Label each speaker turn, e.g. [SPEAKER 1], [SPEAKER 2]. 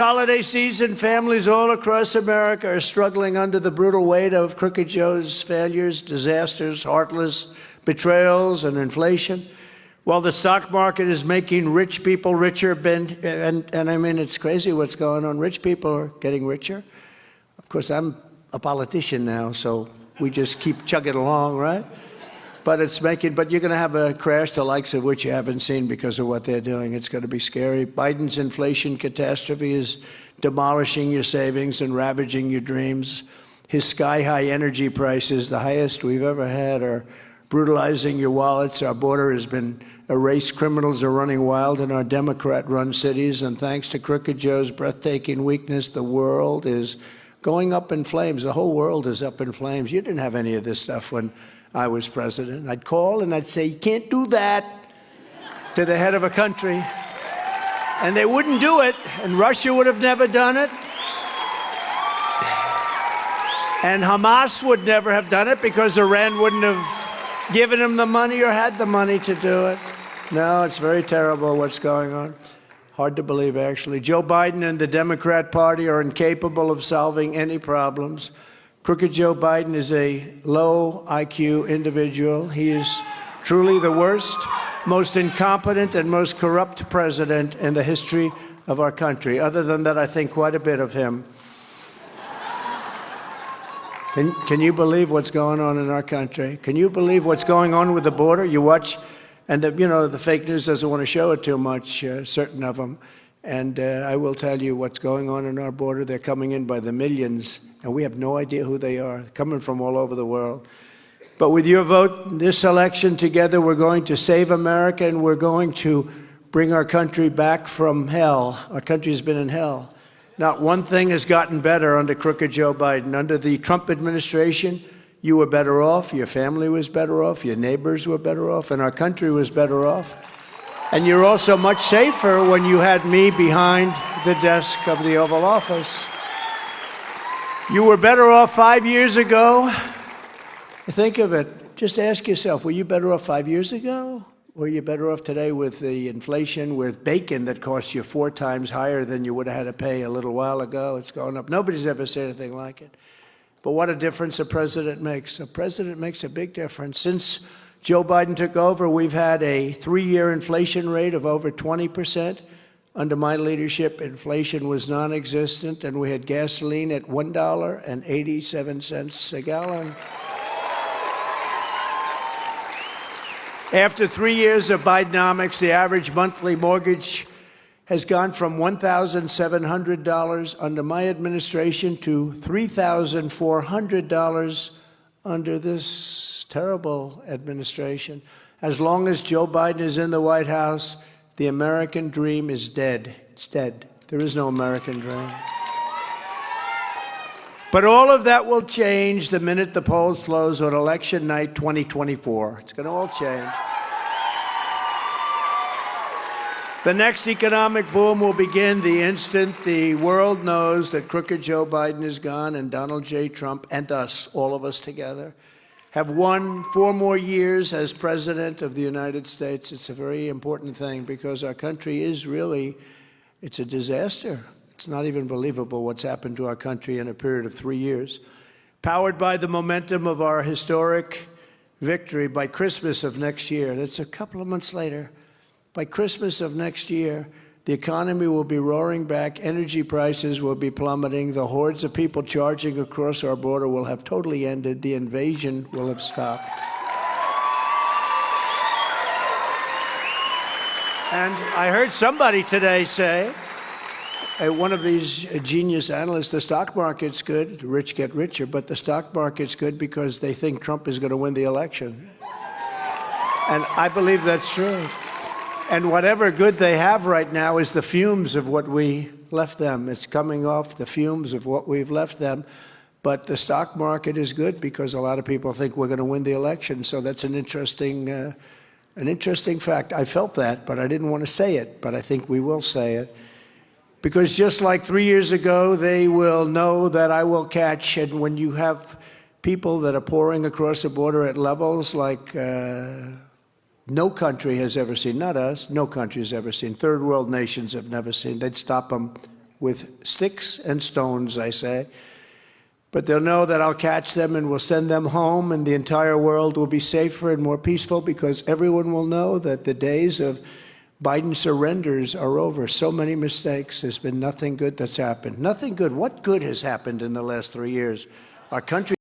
[SPEAKER 1] Holiday season, families all across America are struggling under the brutal weight of Crooked Joe's failures, disasters, heartless betrayals, and inflation. While the stock market is making rich people richer, and I mean, it's crazy what's going on. Rich people are getting richer. Of course, I'm a politician now, so we just keep chugging along, right? But you're going to have a crash the likes of which you haven't seen because of what they're doing. It's going to be scary. Biden's inflation catastrophe is demolishing your savings and ravaging your dreams. His sky-high energy prices, the highest we've ever had, are brutalizing your wallets. Our border has been erased. Criminals are running wild in our Democrat-run cities. And thanks to Crooked Joe's breathtaking weakness, the world is going up in flames. The whole world is up in flames. You didn't have any of this stuff when I was president. I'd call and I'd say, you can't do that to the head of a country. And they wouldn't do it. And Russia would have never done it. And Hamas would never have done it because Iran wouldn't have given them the money or had the money to do it. No, it's very terrible what's going on. Hard to believe, actually. Joe Biden and the Democrat Party are incapable of solving any problems. Crooked Joe Biden is a low IQ individual. He is truly the worst, most incompetent, and most corrupt president in the history of our country. Other than that, I think quite a bit of him. Can you believe what's going on in our country? Can you believe what's going on with the border? You watch, and the fake news doesn't want to show it too much, certain of them. And I will tell you what's going on in our border. They're coming in by the millions, and we have no idea who they are, coming from all over the world. But with your vote in this election, together we're going to save America, and we're going to bring our country back from hell. Our country's been in hell. Not one thing has gotten better under Crooked Joe Biden. Under the Trump administration, you were better off, your family was better off, your neighbors were better off, and our country was better off. And you're also much safer when you had me behind the desk of the Oval Office. You were better off 5 years ago. Think of it. Just ask yourself, were you better off 5 years ago? Or are you better off today with the inflation, with bacon that costs you 4 times higher than you would have had to pay a little while ago? It's going up. Nobody's ever said anything like it. But what a difference a president makes. A president makes a big difference. Since Joe Biden took over, we've had a 3-year inflation rate of over 20%. Under my leadership, inflation was non-existent, and we had gasoline at $1.87 a gallon. After 3 years of Bidenomics, the average monthly mortgage has gone from $1,700 under my administration to $3,400 under this terrible administration. As long as Joe Biden is in the White House, the American dream is dead. It's dead. There is no American dream. But all of that will change the minute the polls close on election night 2024. It's going to all change. The next economic boom will begin the instant the world knows that Crooked Joe Biden is gone and Donald J. Trump and us, all of us together, have won 4 more years as President of the United States. It's a very important thing because our country is really, it's a disaster. It's not even believable what's happened to our country in a period of 3 years. Powered by the momentum of our historic victory, by Christmas of next year, that's a couple of months later, by Christmas of next year, the economy will be roaring back, energy prices will be plummeting, the hordes of people charging across our border will have totally ended, the invasion will have stopped. And I heard somebody today say, one of these genius analysts, the stock market's good, the rich get richer, but the stock market's good because they think Trump is going to win the election. And I believe that's true. And whatever good they have right now is the fumes of what we left them. It's coming off the fumes of what we've left them. But the stock market is good because a lot of people think we're going to win the election. So that's an interesting fact. I felt that, but I didn't want to say it. But I think we will say it. Because just like 3 years ago, they will know that I will catch. And when you have people that are pouring across the border at levels like no country has ever seen, not us, no country has ever seen, third world nations have never seen, they'd stop them with sticks and stones, I say. But they'll know that I'll catch them and will send them home, and the entire world will be safer and more peaceful because everyone will know that the days of Biden surrenders are over. So many mistakes. There's been nothing good that's happened. Nothing good. What good has happened in the last 3 years? Our country